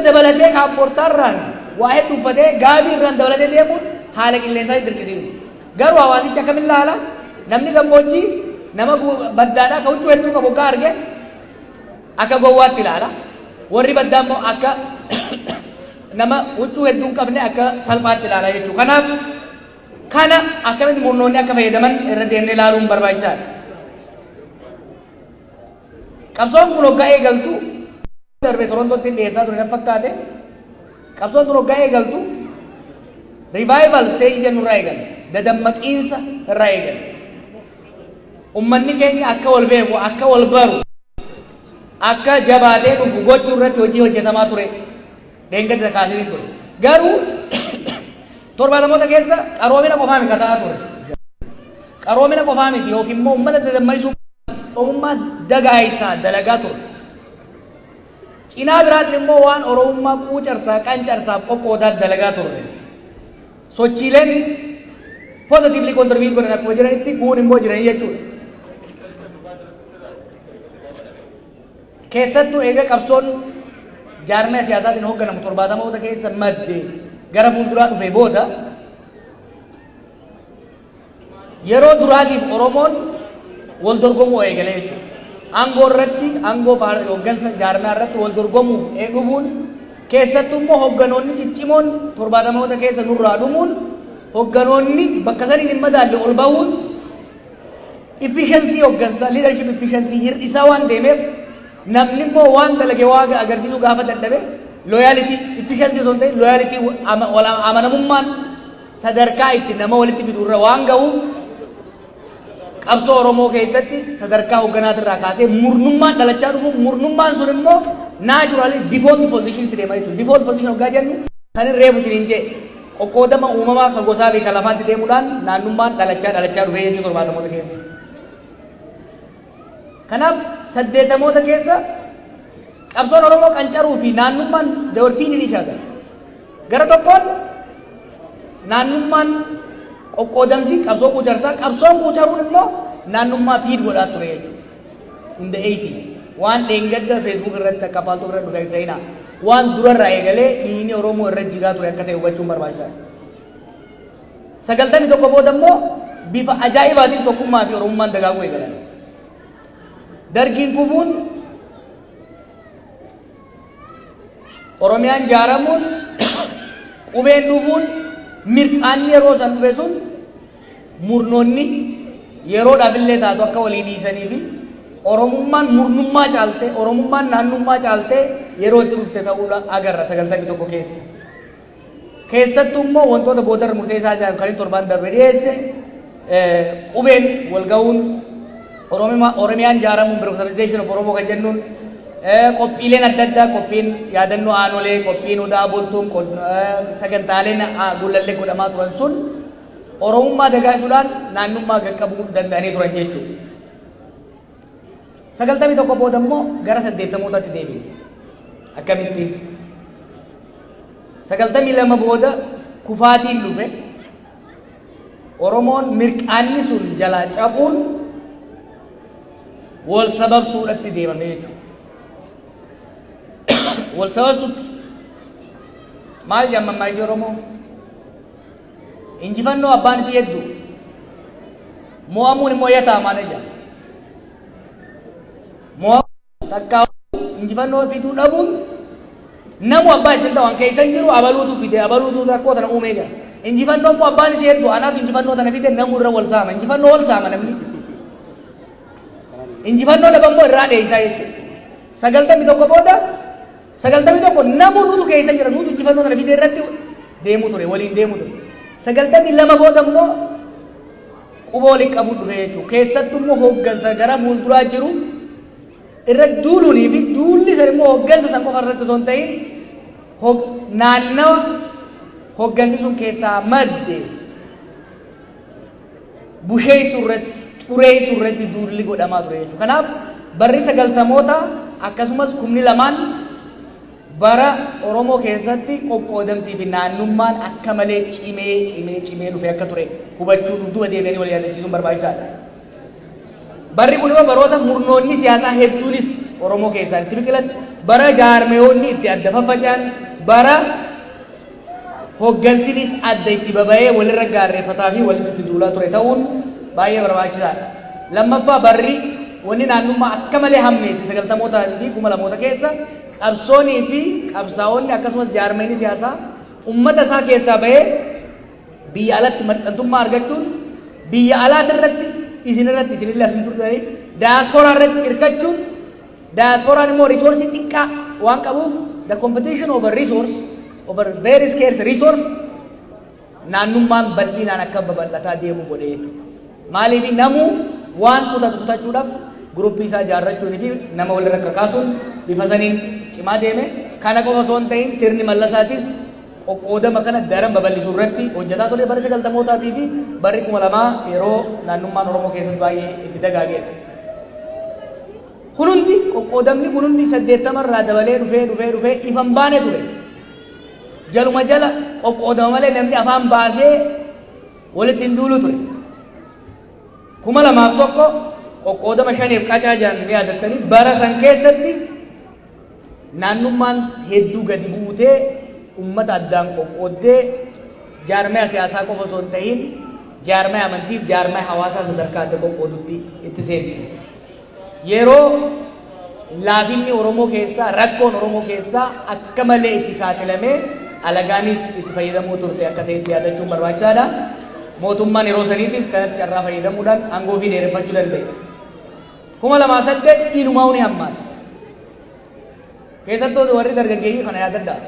dabalatee kaapportaarraan waa hedduu uffatee gaabii irraan dabalatee deemuun haala qilleensaa dirqisiisa. Garuu hawaasichi akkamiin ilaala? Namni gammoojjii nama baddaadhaa ka huccuu hedduu qabu akka arge akka gowwaatti ilaala. Warri baddaa immoo akka nama huccuu hedduu hin qabne akka salphaatti ilaala jechuudha. Kanaaf kana akkamitti murnoonni akka fayyadaman irra deemnee ilaaluun barbaachisaadha. Qabsoon kun hoggaa eegaltu darbe Torontootti dhiyeessaa ture na fakkaate. Qabsoon kun hoggaa eegaltu revival stage jennu irraa eegale. Dadammaqiinsa irraa eegale. Ummanni keenya akka wal beeku, akka wal baru, akka jabaatee dhufu gochuu irratti hojii hojjetamaa ture. Deengadda kaasanii ture. Garuu torbaatamoota keessa qaroomina qofaa miti ta'aa ture. Qaroomina qofaa miti yookiin immoo uummata dadammaisuu oromummaa dagaayisaa dalagaa ture. Cinaa biraatti immoo waan oromummaa quucarsaa qancarsaa qoqqoodaa dalagaa ture. Sochiileen positively contribute godhan akkuma jiranitti kun immoo jiranii jechuudha. Keessattuu eega qabsoon jaarmee siyaasaatiin hoogganamu torbaatamoota keessa madde gara fuulduraa dhufee booda yeroo duraatiif Oromoon wal dorgomuu eegalee jechuudha. Aangoo irratti aangoo hooggansa jaarmaa irratti wal dorgomuu dhufuun keessattuu immoo hoogganoonni ciccimoon torbaatamoota keessa nurraa dhumuun hoogganoonni bakka sanii hin madaalle ol bahuun efficiency hooggansa leadership efficiency hir'isaa waan deemeef namni immoo waan dalage waaqa agarsiisuu gaafa dadhabe loyalty efficiency osoo hin ta'in loyalty amanamummaan sadarkaa itti nama walitti fidurra waan ga'uuf qabsoo Oromoo keessatti sadarkaa hoogganaatiirraa kaasee murnummaan dhalachaa dhufu murnummaan sun immoo naturally default position itti deema jechuudha. Default position hoggaa jennu kan hin reefu isiniin jee qoqqoodama uumamaa kan gosaa fi kan lafaatti deemuudhaan naannummaan dhalachaa dhufee jechuudha torbaatamoota keessa. Kanaaf saddeetamoota keessa qabsoon Oromoo qancaruu fi naannummaan dawarfiin ni shaagan. Gara tokkoon naannummaan qoqqoodamsi qabsoo quucarsaa qabsoon quucaruun immoo naannummaa fiid godhaa ture jechuudha. In the 80s waan dheengadda Facebook irratti akka paaltuu irra dhufe seenaa waan durarraa eegalee dhiigni Oromoo irra jigaa ture akka ta'e hubachuun barbaachisaadha. 91 booda immoo bifa ajaa'ibaatiin tokkummaa fi Oromummaan dagaaguu eegalan. Dargiin kufuun Oromiyaan jaaramuun qubeen dhufuun mirqaanni yeroo san dhufe sun murnoonni yeroodhaaf illee taatu akka walii dhiisanii fi Oromummaan murnummaa caalte Oromummaan naannummaa caalte yeroo itti dhufte ta'uu agarra 91 keessa. Keessattuu immoo wantoota boodarra murteessaa jiran kan torbaan darbe dhiyeesse qubeen wal ga'uun Oromiyaan jaaramuun birokratization of Oromoo kan jennuun qophiileen adda addaa qophiin yaadannoo aanolee qophiin odaa bultuun sagantaaleen gullallee godhamaa turan sun Oromummaa dagaasuudhaan naannummaa qaqqabuu danda'anii turan jechuudha. 91 booda immoo gara 80mootaatti deebine. Akkamitti? 92 booda kufaatiin dhufe Oromoon mirqaanni sun jalaa cabuun wal sababsuudhaatti deemame jechuudha. Wal sababsuutti maal jammammaa ishee Oromoo? Injifannoo abbaan isii hedduu mo'amuun immoo yataamaan ija. Mo'amuun takkaa injifannoo fiduu dhabuun namu abbaa itti ta'an keessa jiru abaluutu fide abaluutu rakkoo tana uumee jira. Injifannoo immoo abbaan isii hedduu anaatu injifannoo tana fide namu irra wal saama. Injifannoo wal saama namni. Injifannoo dhabammoo irraa dheessaa jechuudha. 91 booda 91 namu nutu keessa jira nutu injifannoo tana fide irratti deemu ture waliin deemu ture. 92 booda immoo quba waliin qabu dhufe jechuudha. Keessattuu immoo hooggansa gara fuulduraa jiru irra duuluunii fi duulli san immoo hooggansa san qofa irratti osoo hin ta'in naannawa hooggansi sun keessaa madde busheessu irratti xureessu irratti duulli godhamaa ture jechuudha. Kanaaf barri 90moota akkasumas 12 bara Oromoo keessatti qoqqoodamsii fi naannummaan akka malee cimee dhufe akka ture hubachuu duuba deebi'anii wal yaadachiisuun barbaachisaadha. Barri kun immoo baroota murnoonni siyaasaa hedduunis Oromoo keessatti biqilan bara jaarmeewonni itti adda faffacaan bara hoggansinis adda itti baba'ee walirra gaarreeffataa fi walitti itti duulaa ture ta'uun baay'ee barbaachisaadha. Lammaffaa barri wanni naannummaa akka malee hammeesse 90mootaa fi 2000moota keessa qabsoonii fi qabsaa'onni akkasumas jaarmeenii siyaasaa ummata isaa keessaa bahee biyya alatti maxxantummaa argachuun biyya alaati irratti isinirratti isinillee asin turtanii daasporaa irratti hirkachuun daasporaan immoo risoorsii xiqqaa waan qabuuf the competition over resource over very scarce resource naannummaan bal'inaan akka babal'ataa deemu godhee maaliif namuu waan kutachuudhaaf gruppii isaa ijaarrachuun fi nama walirra kakaasuun bifa saniin cimaa deeme kana qofa osoo hin ta'in sirni mallasaatis qoqqoodama kana daran babal'isuu irratti hojjetaa ture bara 90mootaatii fi barri 2000 yeroo naannummaan Oromoo keessatti baay'ee itti dagaageedha. Kunundi qoqqoodamni kunundi 80 irraa dabalee dhufee ifan baane ture. Jaluma jala qoqqoodama malee namni afaan baasee walitti hin duulu ture. 2001 qoqqoodama 5 qacaa jiran ni yaadattanii bara san keessatti naannummaan hedduu gadi buutee ummata addaan qoqqooddee jaarmaya siyaasaa qofa osoo hin ta'in jaarmaya amantiif jaarmaya hawaasaa sadarkaa adda qoqqoodutti itti seente. Yeroo laafinni Oromoo keessaa rakkoon Oromoo keessaa akka malee itti saaxilamee alagaanis itti fayyadamuu turte akka ta'etti yaadachuun barbaachisaadha. Mootummaan yeroo saniitis kanatti carraa fayyadamuudhaan aangoo fi dheereffachuu danda'e. 2008 inumaa uni hammaate. Keessattuu warri dargaggeeyyii kana yaadadhaa.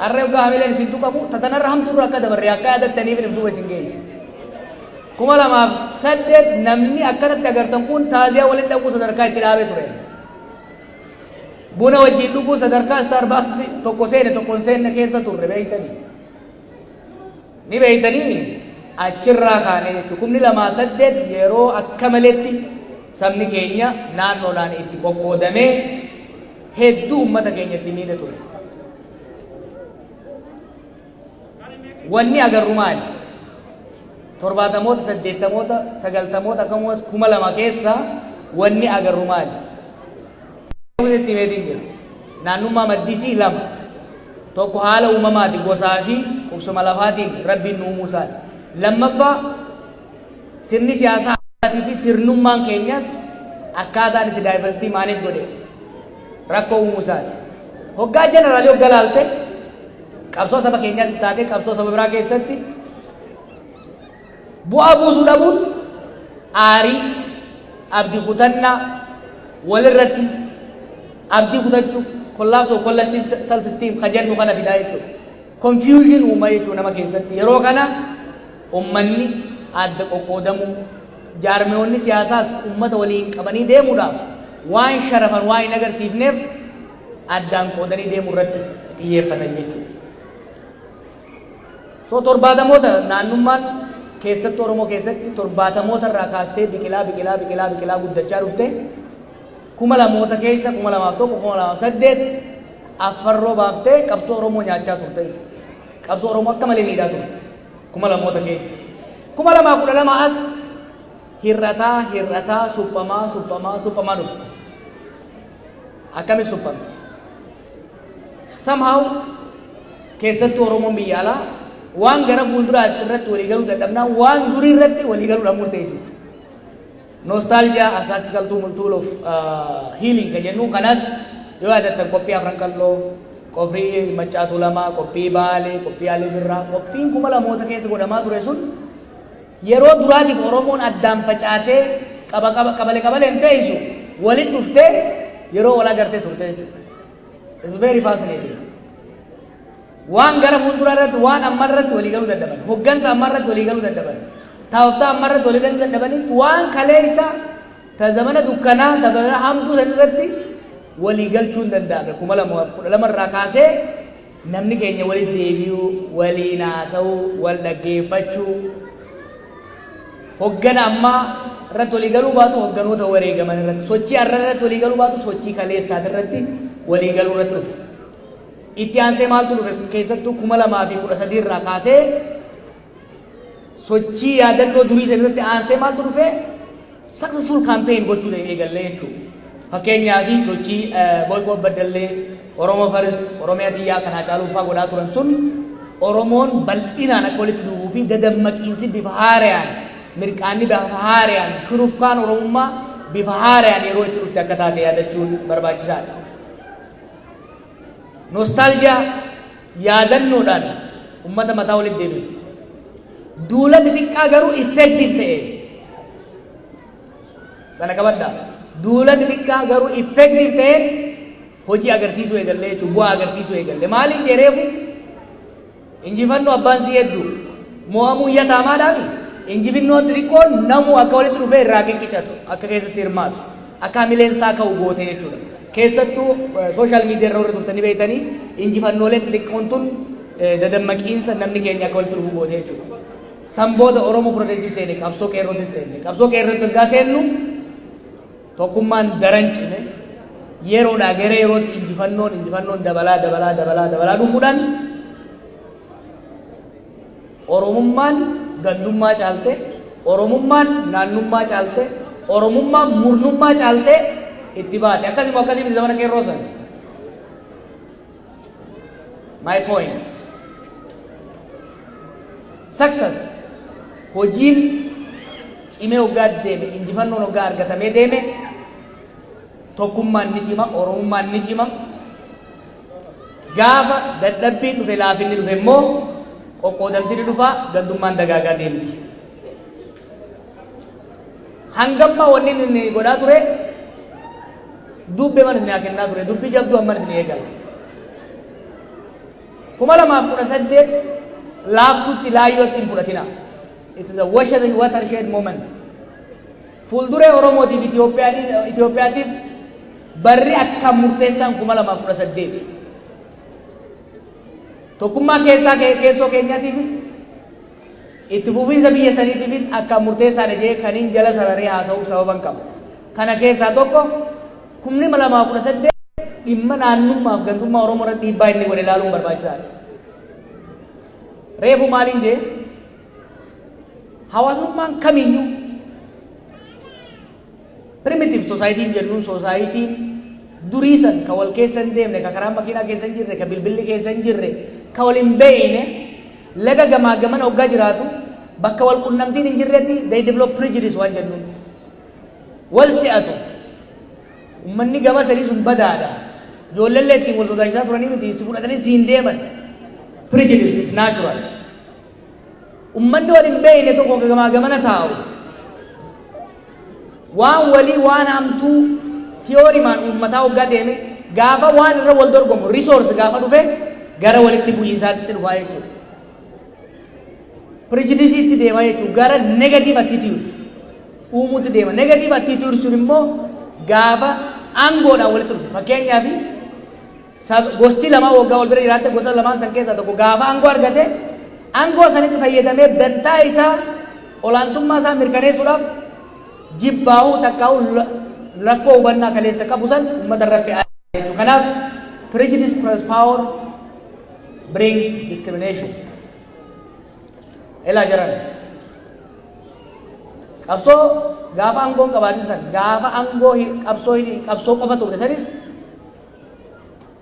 Arree ugaa hamileen isin tuqamu tatanarra hamtuurra akka dabarre akka yaadattaniif inni duuba isin geesse. 2008 namni akkanatti agartan kun taaziyaa waliin dhaquu sadarkaa itti dhaabee ture. Buna wajjin dhuguu sadarkaa Starbucks tokko seene tokkoon seenne keessa turre beeytanii. Ni beeytanii achirraa kaanee jechuudha. 2008 yeroo akka maleetti sabni keenya naannoodhaan itti qoqqoodamee hedduu uummata keenyatti miidhe ture. Wanni agarru maali? 70moota 80moota 90moota akkasumas 2000 keessa wanni agarru maali? Usitti meetiin jira. Naannummaa maddisii lama. Tokko haala uumamaati gosaa fi qubsuma lafaatiin rabbiin nu uumuu isaati. Lammaffaa sirni siyaasaa fi sirnummaan keenyas akkaataan itti daayivarsitii maaneej godhe rakkoo uumuu isaati. Hoggaa jeneraalii hogga laalte qabsoo saba keenyaatis taatee qabsoo saba biraa keessatti bu'aa buusuu dhabuun aarii abdii kutannaa walirratti abdii kutachuu kollaasoo kollastiin self esteem kajennu kana fidaa jechuudha. Confusion uuma jechuudha nama keessatti. Yeroo kana ummanni adda qoqqoodamuu jaarmeewwanni siyaasaas ummata waliin qabanii deemuudhaaf waan sharafan waan hin agarsiifneef addaan qoodanii deemuu irratti xiyyeeffatan jechuudha. So 70moota naannummaan keessatti Oromoo keessatti 70moota irraa kaastee biqilaa guddachaa dhufte 2000moota keessa 2001 2008 affarroo baaftee qabsoo Oromoo nyaachaa turte. Qabsoo Oromoo akka malee miidhaa turte 2000moota keessa. 2012 as hir'ataa suphamaa dhufte. Akkamitti suphamte? Somehow keessatti Oromoon biyya alaa waan gara fuulduraatti irratti waliigaluu dadhabnaan waan durii irratti waliigaluudhaan murteessite. Nostalgia as tactical tool of healing kan jennu kanas yoo yaadattan qophii afran qalloo qophii maccaatu lamaa qophii baalee qophii haalii birraa qophiin 2000moota keessa godhamaa ture sun yeroo duraatiif Oromoon addaan facaatee qabale hin ta'isu waliin dhuftee yeroo wal agartee turte jechuudha. It's very fascinating. Waan gara fuulduraa irratti waan amma irratti waliigaluu dadhaban hoggansa amma irratti waliigaluu dadhaban taa'uftaa amma irratti waliigaluu dadhabanitti waan kaleessa ta zamana dukkanaa ta zamana hamtuu san irratti waliigalchuu hin danda'ame 2012 irraa kaasee namni keenya walitti deebi'uu waliin haasa'uu wal dhaggeeffachuu hoggana ammaa irratti waliigaluu baatu hogganoota wareegaman irratti sochii har'a irratti waliigaluu baatu sochii kaleessaati irratti waliigaluu irratti dhufe. Itti aansee maaltu dhufe keessattuu 2013 irraa kaasee sochii yaadannoo durii san irratti aansee maaltu dhufe successful campaign gochuu eegalle jechuudha. fakkeenyaa fi sochii boykoo baddallee Oromoo First Oromiyaa xiyyaa kan Haacaaluu fa'aa godhaa turan sun Oromoon bal'inaan akka walitti dhufuu fi dadammaqiinsi bifa haaraan mirqaanni bifa haaraan shurufkaan Oromummaa bifa haaraan yeroo itti dhufte akka taate yaadachuun barbaachisaadha. Nostaaljiyaa yaadannoodhaan ummata mataa walitti deebisu. Duula xixiqqaa garuu effective ta'e. Kana qabaddaa. Duula xixiqqaa garuu effective ta'e hojii agarsiisuu eegallee bu'aa agarsiisuu eegallee. Maaliif jedheefu injifannoo abbaan si hedduu mo'amuu yataamaadhaafi injifannoo xixiqqoon namuu akka walitti dhufee irraa qiqqicatu akka keessatti hirmaatu akka mileensaa ka'u goote jechuudha. Keessattuu sooshaal miidiyaa irra warra turtanii beektanii injifannooleen xixiqqoon tun dadammaqiinsa namni keenya akka walitti dhufu goote jechuudha. Sanbooda Oromoo Protestii seene qabsoo qeerrootti seene qabsoo qeerrootti ergaa seennu tokkummaan daran cime yeroodhaa gara yerootti injifannoon dabalaa dhufuudhaan Oromummaan gandummaa caalte Oromummaan naannummaa caalte Oromummaan murnummaa caalte itti baate akkasii zamana qeerroo sana. My point. Success hojiin cimee hoggaa deeme injifannoon hoggaa argatamee deeme tokkummaan ni cima Oromummaan ni cima. Gaafa dadhabbiin dhufe laafinni dhufe immoo qoqqoodamti ni dhufa gandummaan dagaagaa deemti. Hangamma wanni inni godhaa ture dubbe man isin kennaa ture dubbi jabduu amman isin eegala. 2018 laaftutti laayyootti hin fudhatina. It is a watershed moment. Fuulduree Oromootiif Itoophiyaatiif barri akka murteessaan 2018. Tokkummaa keessoo keenyaatiifis itti fufiinsa biyya saniitiifis akka murteessaadha jee kaniin jala sararee haasa'uuf sababan qaba. Kana keessaa tokko 2018 dhimma naannummaaf gandummaa Oromoo irratti dhiibbaa inni godhe ilaaluun barbaachisaadha. Reefu maaliin jee hawaasummaan kamiyyuu primitive society jennuun society durii san ka wal keessa hin deemne ka karaa makiinaa keessa hin jirre ka bilbilli keessa hin jirre ka wal hin beeyne laga gamaa gamana hoggaa jiraatu bakka wal qunnamtiin hin jirretti they develop prejudice waan jennuun wal si'atu ummanni gama sadii sun badaadha ijoolleellee ittiin wal sodaachisaa turanii miti si fudhatanii si hin deeman prejudice is natural ummanni wal hin beeyne tokko gamaa gamana taa'u waan walii waan hamtuu tiyoorimaan uummataa hoggaa deeme gaafa waan irra wal dorgomu resource gaafa dhufe gara walitti bu'iinsaatti dhufaa jechuudha. Prejudice itti deema jechuudha gara negative attitude uumuutti deema. Negative attitude sun immoo gaafa aangoodhaan walitti dhufu. Fakkeenyaaf gosti lama hoggaa wal bira jiraatte gosa lamaan san keessaa tokko gaafa aangoo argate aangoo sanitti fayyadamee dantaa isaa olaantummaa isaa mirkaneessuudhaaf jibbaa'uu takkaa'uu rakkoo hubannaa kaleessa qabu san uummata irra fe'aa jechuudha. Kanaaf prejudice plus power brings discrimination. Elaa jaran qabsoo gaafa aangoon qabaatisan gaafa aangoo qabsoo qofa ture sanis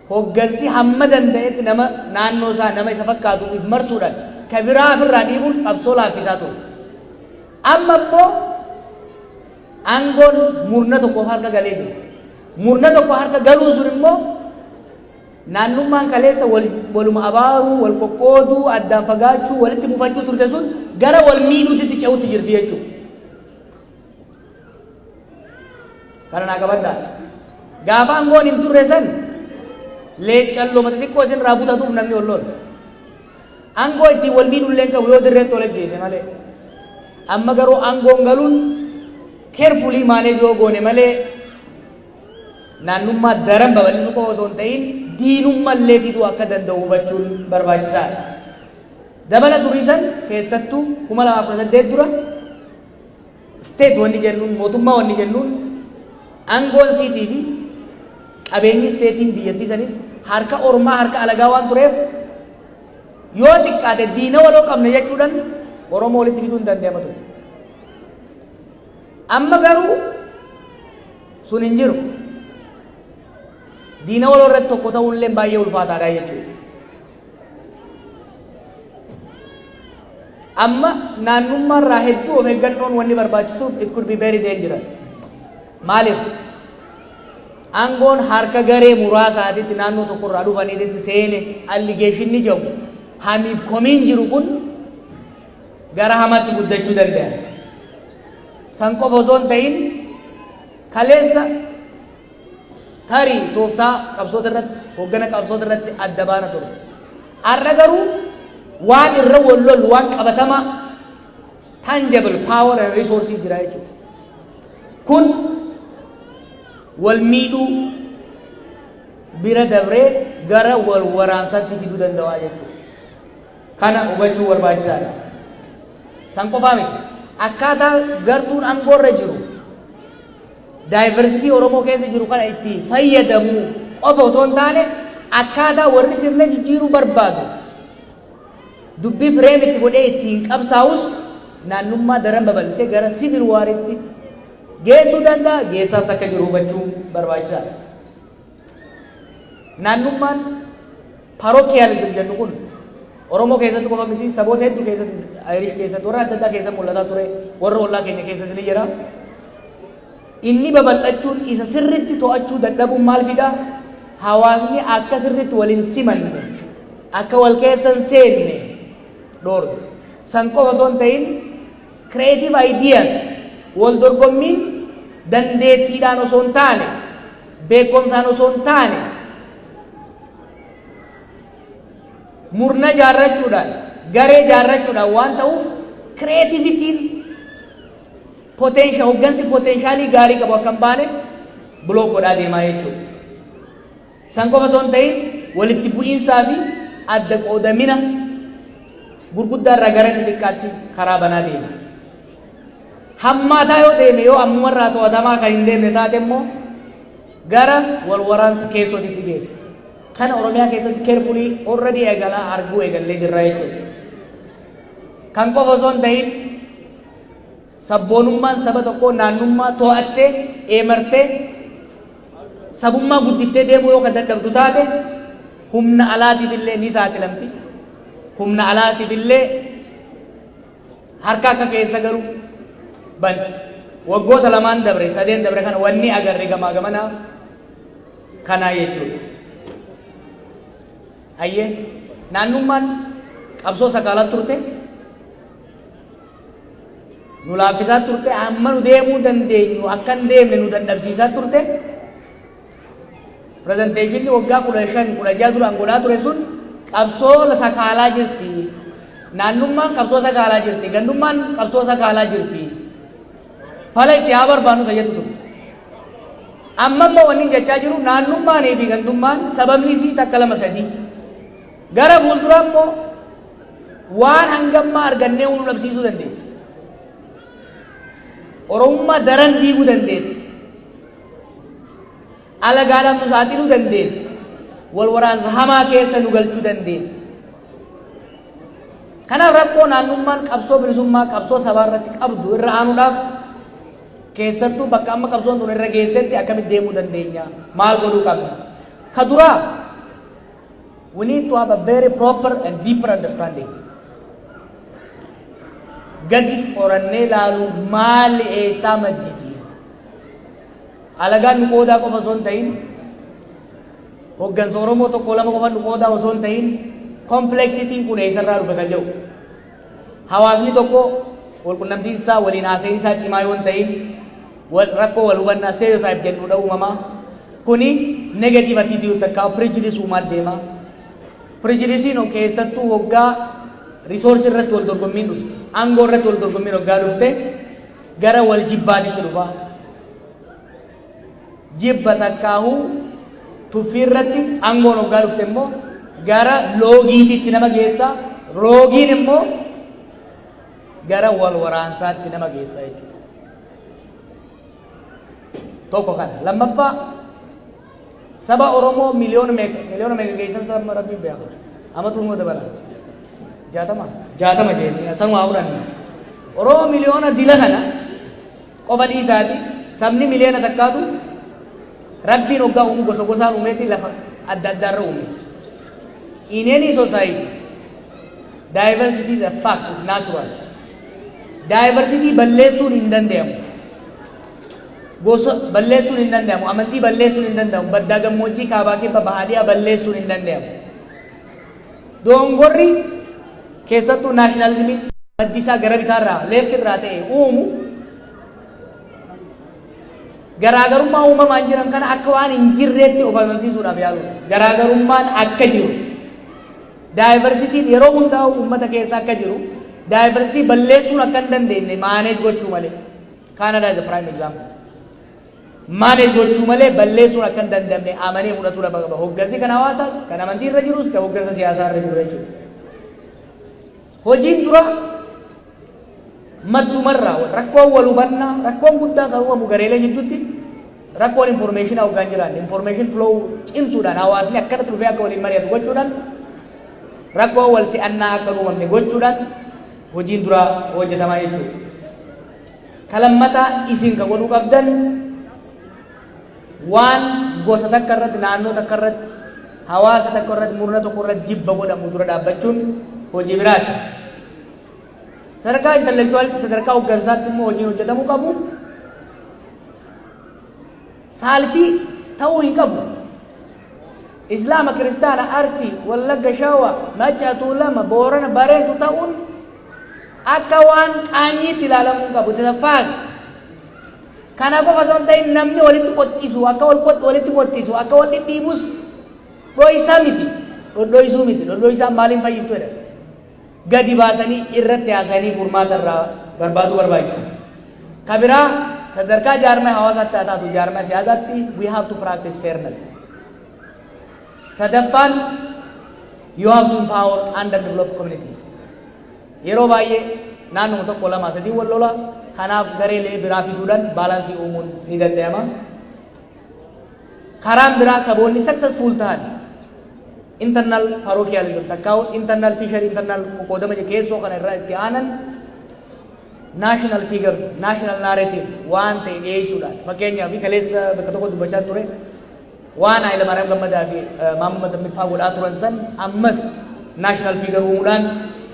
hoggansi hamma danda'etti nama naannoo isaa nama isa fakkaatuuf marsuudhaan ka biraa ofirraa dhiibuun qabsoo laaffisaa ture. Amma immoo aangoon murna tokko harka galee jiru. Murna tokko harka galuu sun immoo naannummaan kaleessa waluma abaaruu, wal qoqqooduu, addaan fagaachuu, walitti mufachuu turte sun gara wal miidhuutti ce'utti jirti jechuudha. Kana naa qabaddaa. Gaafa aangoon hin turre san leeccalloo mata xiqqoo isin irraa butatuuf namni ol lola. Aangoo ittiin wal miidhullee qabu yoo dirreetti ol ajjeese malee. Amma garuu aangoon galuun carefully manage yoo goone malee naannummaa daran babal'isuu qofa osoo hin ta'in diinummallee fiduu akka danda'u hubachuun barbaachisaadha. Dabala duriisan keessattuu 2018 dura state wanni jennuun mootummaa wanni jennuun aangoon siitii fi qabeenyi steetiin biyyattii sanis harka ormaa harka alagaa waan tureef yoo xiqqaate diina waloo qabne jechuudhaan Oromoo walitti fiduu hin danda'ama ture. Amma garuu sun hin jiru. diina wal irratti tokko ta'uun illee baay'ee ulfaataadha jechuudha. Amma naannummaa irraa hedduu of eeggannoon wanni barbaachisuuf it could be very dangerous. Maaliif? Aangoon harka garee muraasaatitti naannoo tokko irraa dhufaniitti seene alligeeshinni jedhamu hamiif komiin jiru kun gara hamaatti guddachuu danda'a. San qofa osoo hin ta'in kaleessa tarii tooftaa qabsoota irratti hoggana qabsoota irratti adda baana ture. Har'a garuu waan irra wal lolu waan qabatama tangible power and resources jira jechuudha. Kun wal miidhuu bira dabree gara wal waraansaatti fiduu danda'a jechuudha. Kana hubachuu barbaachisaadha. San qofaa miti. Akkaataa gartuun aangoorra jiru diversity Oromoo keessa jiru kana itti fayyadamu qofa osoo hin taane akkaataa warri sirna jijjiiruu barbaadu dubbii fireem itti godhee ittiin qabsaa'us naannummaa daran babal'isee gara civil wariitti geessuu danda'a. Geessaas akka jiru hubachuu barbaachisaadha. Naannummaan parochialism jennu kun Oromoo keessatti qofa miti saboota hedduu keessatti Irish keessatti warra adda addaa keessatti mul'ataa ture warra ollaa keenya keessatti ni jira. Inni babal'achuun isa sirriitti to'achuu dadhabuun maal fida? Hawaasni akka sirriitti waliin simanne akka wal keessan seenne dhoorga. San qofa osoo hin ta'in creative ideas wal dorgommiin dandeettiidhaan osoo hin taane beekumsaan osoo hin taane murna jaarrachuudhaan garee jaarrachuudhaan waan ta'uuf creativitiin potential hoggansi potentialii gaarii qabu akka hin baane block godhaa deemaa jechuudha. San qofa osoo hin ta'in walitti bu'iinsaa fi adda qoodamina gurguddaa irraa gara xixiqqaatti karaa banaa deema. Hammaataa yoo deeme yoo ammumarraa to'atamaa kan hin deemne taate immoo gara wal waraansa keessootitti geessa. Kana Oromiyaa keessatti carefully already eegalaa arguu eegallee jirra jechuudha. Kan qofa osoo hin ta'in sabboonummaan saba tokkoo naannummaa to'attee eemartee sabummaa guddiftee deemuu yoo kan dadhabdu taate humna alaatiif illee ni saaxilamti. Humna alaatiif illee harka akka keessa garuu banti. Waggoota lamaan dabre sadeen dabre kana wanni agarre gamaa gamanaa kanaa jechuudha. Ayyee naannummaan qabsoo sakaalaa turte nu laaffisaa turte amma nu deemuu dandeenyu akka hin deemne nu dadhabsiisaa turte. Presenteeshinni waggaa 15-16 duraan godhaa ture sun qabsoo sakaalaa jirti. Naannummaan qabsoo sakaalaa jirti. Gandummaan qabsoo sakaalaa jirti. Fala itti haa barbaannu tayyatu turte. Amma immoo wanni jechaa jiru naannummaanii fi gandummaan sababni isii takka lama sadii. Gara fuulduraa immoo waan hangammaa argannee nu dhabsiisuu dandeessi. Oromummaa daran diiguu dandeessi. Alagaadhaan nu saaxiluu dandeessi. Wal waraansa hamaa keessa nu galchuu dandeessi. Kanaaf rakkoo naannummaan qabsoo bilisummaa qabsoo sabaa irratti qabdu irra aanuudhaaf keessattuu bakka amma qabsoon tun irra geessetti akkamitti deemuu dandeenya? Maal godhuu qabna? Ka duraa we need to have a very proper and deeper understanding. Gadi qorannee laalu maali eessaa madditi? Alagaan nu qoodaa qofa osoo hin ta'in hoggansa Oromoo tokko lama qofa nu qoodaa osoo hin ta'in kompleksitiin kun eessarraa dhufe kan jedhu. Hawaasni tokko walqunnamtiin isaa waliin haasa'in isaa cimaa yoo hin ta'in rakkoo wal hubannaa stereotype jennuudha uumamaa. Kuni negative attitude takkaa prejudice uumaa deema. Prejudicein keessattuu hoggaa resource irratti wal dorgommiin dhufte, aangoo irratti wal dorgommiin hoggaa dhufte gara wal jibbaatitti dhufa. Jibba takkaahuu tuffii irratti aangoon hoggaa dhufte immoo gara loogiititti nama geessa. Loogiin immoo gara wal waraansaatti nama geessa jechuudha. Tokko kana. Lammaffaa saba Oromoo miliyoona meeqa geessan saba Rabbii beeku. Amatu immoo dabala. 60 jennee sanuma fudhanne. Oromoo miliyoona dila kana qofa dhiisaati sabni miliyoona takkaatu Rabbiin hoggaa uumu gosa gosaan uumeetii lafa adda addaarra uume. In any society, diversity is a fact, is natural. Diversity balleessuun hin danda'amu. Gosa balleessuun hin danda'amu. Amantii balleessuun hin danda'amu. Baddaa gammoojjii kaabaa kibba bahaadiyaa balleessuun hin danda'amu. Dongorri keessattuu naashinaalizimii maddi isaa gara bitaarraa leefti irraa ta'e uumu garaagarummaa uumamaan jiran kana akka waan hin jirreetti of amansiisuudhaaf yaalu. Garaagarummaan akka jiru. Diversitiin yeroo hundaa uummata keessa akka jiru. Diversity balleessuun akka hin dandeenye manage gochuu malee. Canada is a prime example. Manage gochuu malee balleessuun akka hin dandamne amanee fudhatuu qaba. Hoggansi kan hawaasaas kan amantii irra jirus kan hoggansa siyaasaa irra jiru jechuudha. Hojiin dura maddumarraa rakkoon wal hubannaa rakkoon guddaan kan uumamu gareelee jidduutti rakkoon information hoggaan jiran information flow cimsuudhaan hawaasni akkatti dhufee akka waliin mari'atu gochuudhaan rakkoon wal si'annaa akka uumamne gochuudhaan hojiin dura hojjetamaa jechuudha. Kalammata isin kan godhuu qabdan waan gosa takka irratti naannoo takka irratti hawaasa takka irratti murna tokko irratti jibba godhamu dura dhaabbachuun hojii biraati. Sadarkaa intellectuality sadarkaa hoggansaatti immoo hojiin hojjetamuu qabu. Saalfii ta'uu hin qabu. Islaama, Kiristaana, Arsii, Wallagga, Shawaa, Machaa, Tuulama, Boorana, Bareetu ta'uun akka waan qaanyiitti ilaalamuu qabu. It is a fact. Kana qofa osoo hin ta'in namni walitti qottisu akka walitti qottisu akka wal dhidhiibus dho'isaa miti. Dhodho'isuu miti. Dhodho'isaan maaliin fayyiftu jedha. Gadi baasanii irratti haasanii furmaata irraa barbaaduu barbaachisa. Kabiraa sadarkaa jaarmaa hawaasaatti haa taatu jaarmaa siyaasaatti we have to practice fairness. Sadaffaan you have to empower underdeveloped communities. Yeroo baay'ee naannoo tokko lama sadii wal lola kanaaf gareelee biraa fiduudhaan baalaansii uumuun ni danda'ama. Karaan biraa saboonni successful ta'an internal parochialism takkaa'u internal fishery internal qoqqoodama keessoo kana irraa itti aanan national figure national narrative waan ta'e dhiyeessuudhaan fakkeenyaaf kaleessa bakka tokko dubbachaa ture waan Hayilamaariyaam Gammadaa fi Maamud Miffaa godhaa turan san ammas national figure uumuudhaan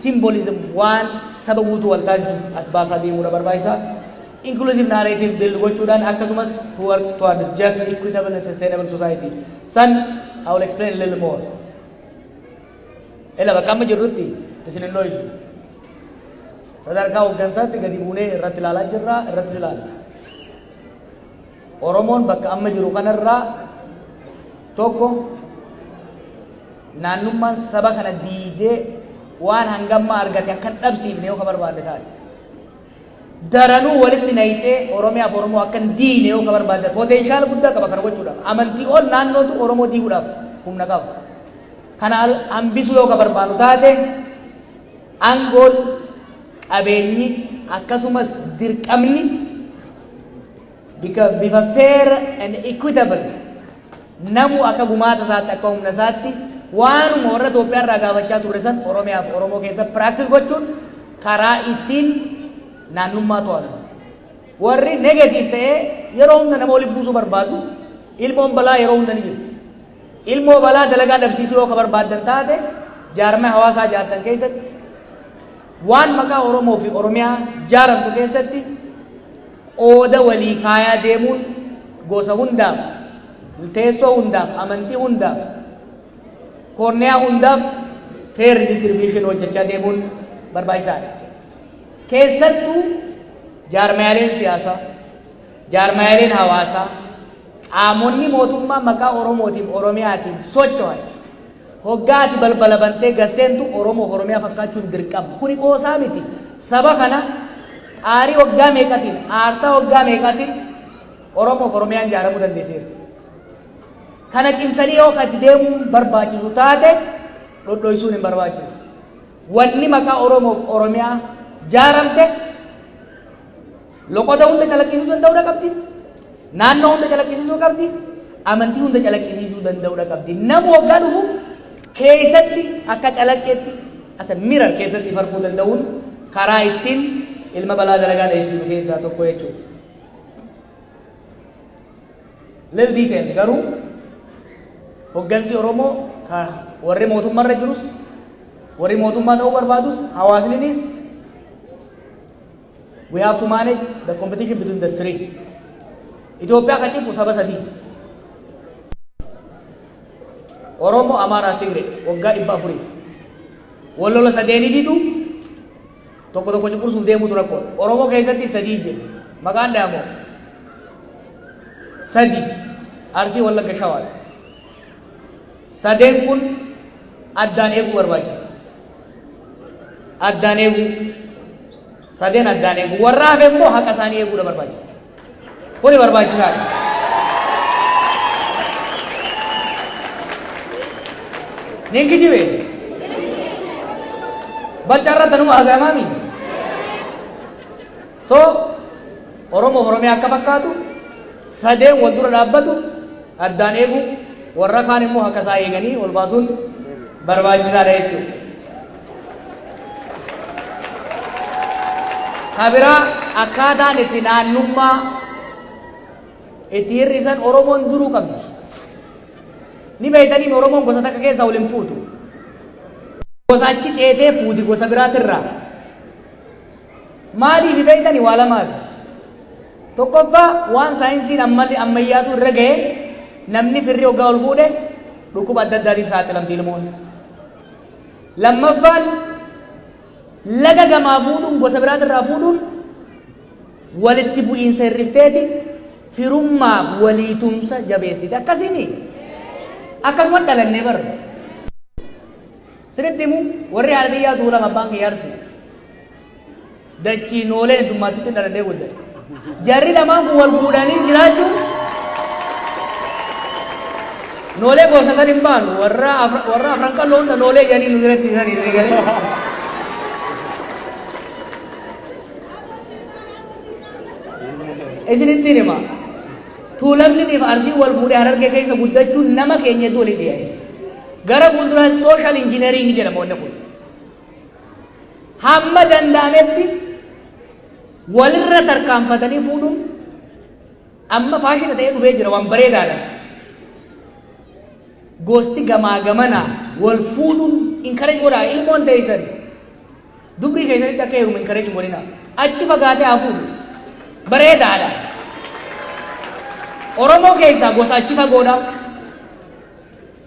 symbolism waan saba guutuu wal taasisu as baasaa deemuudha barbaachisa. Inclusive narrative build gochuudhaan akkasumas to work towards just equitable and sustainable society. San I will explain a little more. Ela bakka amma jirrutti isin hin dho'isu. Sadarkaa hoggansaatti gadi buunee irratti ilaalaa jirra irratti ilaalla. Oromoon bakka amma jiru kanarraa tokko naannummaan saba kana diidee waan hangammaa argate akka dhabsiifne yoo ka barbaadde taate. Daranuu walitti nayitee Oromiyaaf Oromoo akka diine yoo ka barbaadde potenshaal guddaa qaba kana gochuudhaaf. Amantii ol naannootu Oromoo diiguudhaaf humna qaba. Kana hambisuu yoo ka barbaadu taate aangoon qabeenyi akkasumas dirqamni bifa fair and equitable namu akka gumaata isaatti akka humna isaatti waanuma warra Itoophiyaa irraa gaafachaa turre san Oromiyaaf Oromoo keessa practice gochuun karaa ittiin naannummaa to'atu. Warri negative ta'ee yeroo hunda nama walitti buusuu barbaadu ilmoon balaa yeroo hunda ni jirti. Ilmoo balaa dalagaa dhabsiisuu yoo ka barbaaddan taate jaarmaa hawaasaa jaartan keessatti waan maqaa Oromoo fi Oromiyaa jaaramtu keessatti qooda walii kaayaa deemuun gosa hundaaf teessoo hundaaf amantii hundaaf korniyaa hundaaf fair distribution hojjechaa deemuun barbaachisaadha. Keessattuu jaarmaaleen siyaasaa jaarmaaleen hawaasaa qaamonni mootummaa maqaa Oromootiin Oromiyaatiin socho'an hoggaati balbala bantee gasseentu Oromoo Oromiyaa fakkaachuun dirqama. Kuni qoosaa miti. Saba kana qaarii waggaa meeqatiin aarsaa waggaa meeqatiin Oromoo Oromiyaan ijaaramuu dandeesseerti. Kana cimsanii yoo katti deemuun barbaachisu taate dhodhoisuun hin barbaachisu. Wanni maqaa Oromoo Oromiyaa jaaramte loqoda hunda calaqqisiisuu danda'uu qabdi. Naannoo hunda calaqqisiisuu qabdi. Amantii hunda calaqqisiisuu danda'uu qabdi. Nama waggaa dhufu keessatti akka calaqqeetti as a mirror keessatti farquu danda'uun karaa ittiin ilma balaa dalagaa dheessinu keessaa tokko jechuudha. little detail garuu hoggansi Oromoo ka warri mootummaarra jirus warri mootummaa ta'uu barbaadus hawaasninis we have to manage the competition between the three. Itoophiyaa kan cimpu saba sadii Oromoo, Amaaraa, Tigree waggaa 400 wallola sadeeniititu tokko tokko cunqursuuf deemuutu rakkoodha. Oromoo keessatti sadii jira. Maqaan dhaamoo sadii Arsii, Wallagga, Shawaadha. Sadeen kun addaan eeguu barbaachisa. Addaan eeguu sadeen addaan eeguu warra hafe immoo haqa isaanii eeguudha barbaachisa. Kuni barbaachisaadha. Ninkijibe Bacarra tanuma agamami. So Oromoo Oromiyaa akka fakkaatu sadeen wal dura dhaabbatu addaan eegu warra kaan immoo haqa isaa eeganii ol baasuun barbaachisaadha jechuudha. Kabiraa akkaataan itti naannummaa itti hir'isan Oromoon duruu qabdi. Ni beektanii Oromoon gosa takka keessa waliin fuutu. Gosa achi ceetee fuuti gosa biraatirraa. Maaliif beektanii waa lamaadha. Tokkoffaa waan saayinsiin ammayyaatu irra ga'e namni firri hoggaa ol fuudhe dhukkuba adda addaatiif saaxilamti ilmoonni. Lammaffaan laga gamaa fuudhuun gosa biraatirraa fuudhuun walitti bu'iinsa hirrifteeti firummaaf walii tumsa jabeessite akkasiini. Akkasuma dhalannee barra. Sirriitti himu warri haadhiyyaa tuulama abbaan kiyyaarsi. Dachii noolee entummaatti dhalannee guddate. Jarri lamaan kun wal fuudhanii jiraachuun noolee gosa san hin baanu warra afran qal'oo hunda noolee jedhanii nu biratti isaan hin galee. Isinitti hima. Tuulamni fi Arsii wal fuudhee Harargee keessa guddachuun nama keenyatu waliin dhiyeesse. Gara fuulduraa social engineering jedhama wanni kun. Hamma danda'ametti walirra tarkaanfatanii fuudhuun amma faashina ta'ee dhufee jira waan bareedaadha. Gosti gamaa gamanaa wal fuudhuun encourage godhaa ilmoon ta'esan dubrii keessatti akka heerumu encourage godhina achi fagaatee haa fuudhu bareedaadha. Oromoo keessaa gosa achi fagoodha.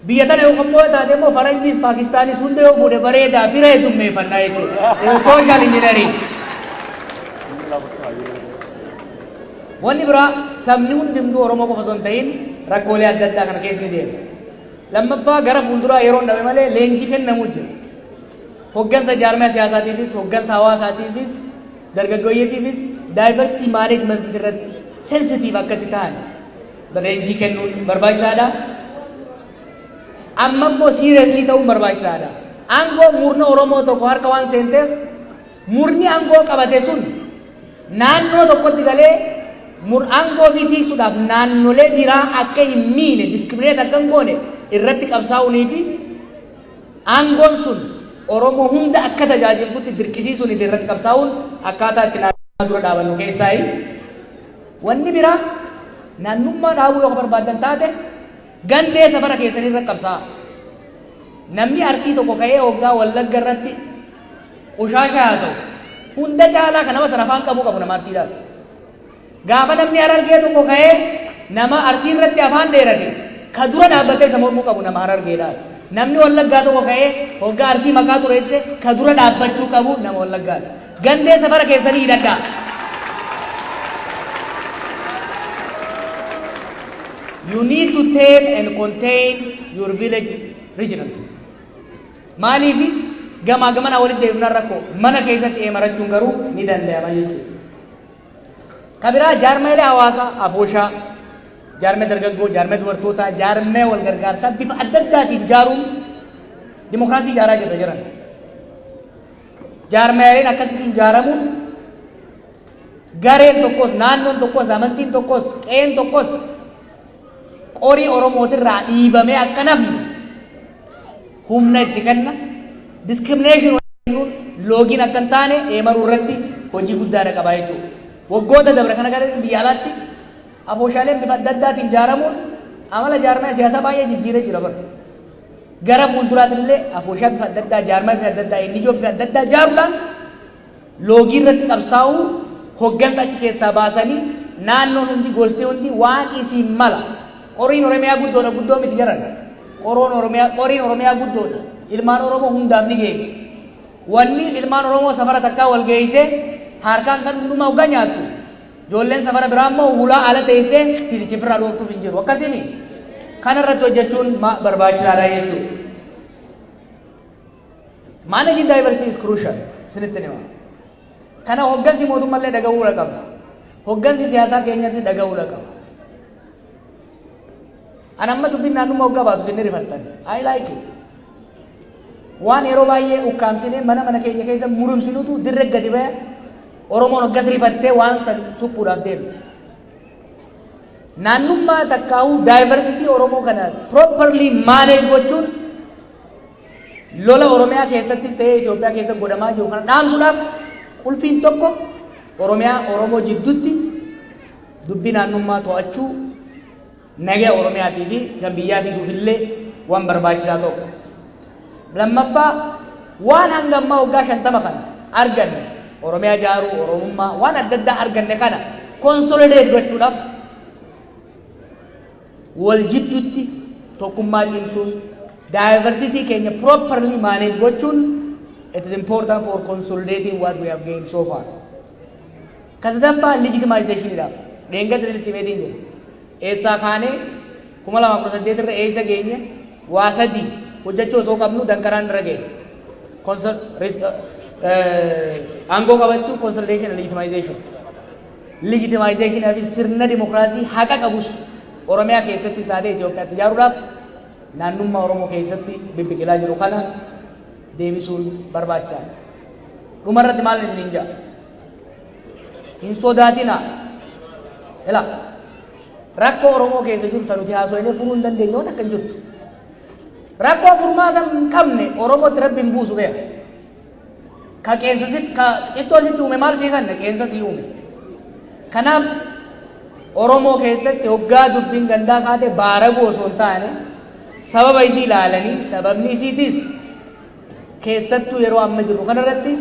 Biyya tana yoo qabmoo taate immoo Faranjiis Paakistaanis hunda yoo fuudhe bareedaa bira heddummeeffannaa jechuudha. Social engineering. Wanni biraa sabni hundumtuu Oromoo qofa osoo hin ta'in rakkoolee adda addaa kana keessa ni deema. Lammaffaa gara fuulduraa yeroo hin dhabe malee leenjii kennamuu jira. Hoggansa jaarmiyaa siyaasaatiifis, hoggansa hawaasaatiifis, dargaggoyyetiifis diversity management irratti sensitive akkatti ta'an leenjii kennuun barbaachisaadha. Amma immoo seriously ta'uun barbaachisaadha. Aangoo murna Oromoo tokko harka waan seenteef murni aangoo qabate sun naannoo tokkotti galee aangoo fi tiisuudhaaf naannolee biraa akka hin miine discriminate akka hin goone irratti qabsaa'uunii fi aangoon sun Oromoo hunda akka tajaajilutti dirqisiisuun irratti qabsaa'uun akkaataa itti naannoo dura dhaabannu keessaayi. Wanni biraa naannummaa dhaabuu yoo barbaadan taate gandee safara keessanii irratti qabsaa'a. Namni Arsii tokko ka'ee hoggaa Wallagga irratti qushaasha haasa'u hunda caalaa kan nama sana afaan qabu nama Arsiidhaati. Gaafa namni Harargee tokko ka'ee nama Arsii irratti afaan dheerate ka dura dhaabbatee isa mormuu qabu nama Harargeedhaati. Namni Wallaggaa tokko ka'ee hoggaa Arsii maqaa xureesse ka dura dhaabbachuu qabu nama Wallaggaati. Gandee safara keessanii hidhadhaa. You need to tame and contain your village regionals. Maaliif gamaa gamana walitti deemna rakkoo mana keessatti eemarachuun garuu ni danda'ama jechuudha. Kabiraa jaarmeelee hawaasaa afooshaa, jaarmee dargaggoo, jaarmee dubartootaa, jaarmee wal gargaarsaa bifa adda addaatiin ijaaruun dimokiraasii ijaaraa jirra jiran. Jaarmeeleen akkasiin ijaaramuun gareen tokkos, naannoon tokkos, amantiin tokkos, qeen tokkos qorii Oromootirraa dhiibamee akka nafni humna itti kenna. Discrimination loogiin akka hin taane eemaruu irratti hojii guddaadha qabaa jechuudha. Waggoota dabre kana gara biyya alaatti afooshaaleen bifa adda addaatiin ijaaramuun amala jaarmaa siyaasaa baay'ee jijjiiree jira bara. Gara fuulduraatillee afooshaa bifa adda addaa jaarmaa bifa adda addaa inni ijoo bifa adda addaa ijaaruudhaan loogii irratti qabsaa'uu hoggansa achi keessaa baasanii naannoon hundi gosti hundi waan isiin mala qoriin Oromiyaa guddoodha guddoo miti jaran qoriin Oromiyaa guddoodha ilmaan Oromoo hundaaf ni geessi wanni ilmaan Oromoo safara takkaa wal geessee harkaan kan hundumaa hoggaa nyaattu ijoolleen safara biraa immoo hulaa ala teessee titichifirraa dhooftuuf hin jiru akkasini kana irratti hojjechuun barbaachisaadha jechuudha. Managing diversity is crucial. Isinitti nima. Kana hoggansi mootummallee dhaga'uu qaba. Hoggansi siyaasaa keenyatti dhaga'uu qaba. Ani amma dubbiin naannummaa hoggaa baatu isin rifattan. I like it. Waan yeroo baay'ee ukkaamsinee mana keenya keessa murumsinutu dirree gadi ba'e Oromoon hoggas rifattee waan san suphuudhaaf deemti. Naannummaa takkaa'uu diversity Oromoo kana properly manage gochuun lola Oromiyaa keessattis ta'ee Itoophiyaa keessa godhamaa jiru kana dhaamsuudhaaf qulfiin tokko Oromoo jidduutti dubbii naannummaa to'achuu nagaa Oromiyaatii fi kan biyyaa fiduufillee waan barbaachisaa tokko. Lammaffaa waan hanga ammaa waggaa 50 kana arganne Oromiyaa ijaaruu Oromummaa waan adda addaa arganne kana consolidate gochuudhaaf wal jidduutti tokkummaa cimsuun diversity Kenya properly manage gochuun it is important for consolidating what we have gained so far. Kasadaffaa legitimization idhaaf dheengatti itti meetiin jira. Eessaa kaanee 2018 irra eessa geenye waa sadii hojjechuu osoo qabnu dankaraan irra ga'e. Aangoo qabachuu consolidation and legitimization. Legitimization fi sirna dimokiraasii haqa qabus Oromiyaa keessattis taatee Itoophiyaatti ijaaruudhaaf naannummaa Oromoo keessatti bibbiqilaa jiru kana deebisuun barbaachisaadha. Dhumarratti maal isiniin jedha? Hin sodaatinaa. Ilaa rakkoo Oromoo keessa jiru tan nuti haasofnee furuu hin dandeenye yoo takka hin jirtu. Rakkoo furmaata hin qabne Oromootti Rabbiin buusu beeka. Ka cittoo sitti uume maal sii kanne qeensa sii uume. Kanaaf Oromoo keessatti hoggaa dubbiin gandaa kaate baaraguu osoo hin taane sababa isii ilaalanii sababni isiitis keessattuu yeroo amma jirru kanarratti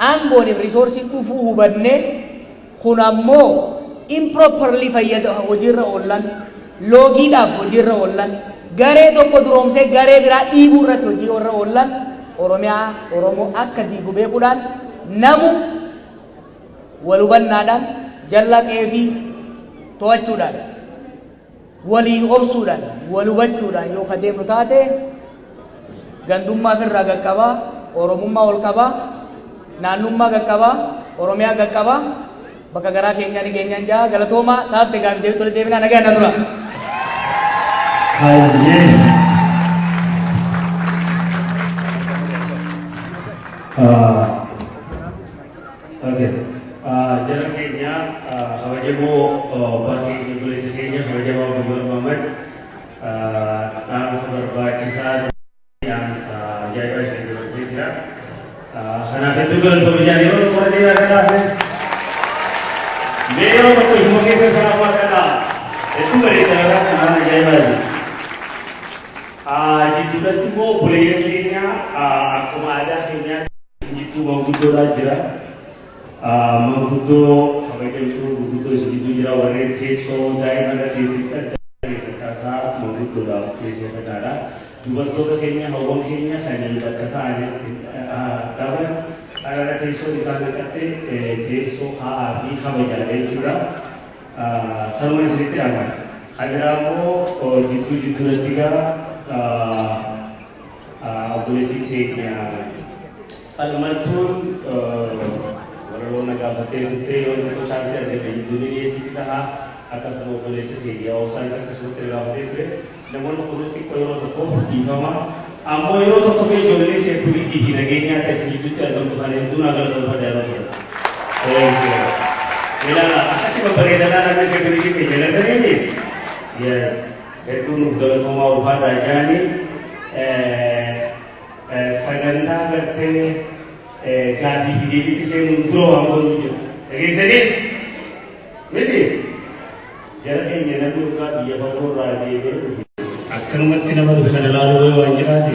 aangooniif riisoorsiin dhufuu hubannee kun ammoo improperly fayyada hojiirra oollan loogiidhaaf hojiirra oollan garee tokko duroomsee garee biraa dhiibuu irratti hojiirra oollan Oromoo akka diigu beekuudhaan namu wal hubannaadhaan jallaqee fi to'achuudhaan walii obsuudhaan wal hubachuudhaan yoo ka deemnu taate gandummaa ofirraa qaqqabaa Oromummaa ol qabaa naannummaa qaqqabaa Oromiyaa qaqqabaa bakka garaa keenyaan keenyaan jaa galatoomaa taate gaafi deebitu walitti deebinaa nagaa na dura. Okay. Jalan Kenya, kawajamu bagi Indonesia Kenya, kawajamu Abdul Muhammad, nama seberbacisa yang jaya Indonesia. Karena itu kalau pembicaraan itu kalau dia kata, beliau betul mungkin sekarang kata itu berita karena jaya. Jika itu mau boleh Kenya, aku ada Kenya itu mau betul aja. Mengkudo, habis itu mengkudo segitu jera warna teso, daya nada tesika, desa kasa mengkudo dah tesa kedara. Dua tu kayaknya, hawang kayaknya hanya berkata ane, tapi ada teso di sana kate, teso haafi habajare jura, sama seperti apa? Hadiramu jitu tiga, politik teknya, almatun. Kalau nak betul untuk cari ada di dunia ini kita akan semua boleh setia. Usai saya sebut terlalu betul. Namun politik kalau tu kau di mana? Amo itu tu kau jual se politik ini agaknya atas itu ada Tuhan itu nagar tu pada orang. Okay. Bila akan kita beredar dalam se politik ini jalan tadi ni. Yes. Itu nugal tu mau pada jani. Saganda berte. Gapi hidup itu saya mundur ambil lucu. Lagi sedih, betul? dhugaa biyya fagoo irraa deebi'ee akkanumatti nama dhufe kana ilaaluu waan jiraate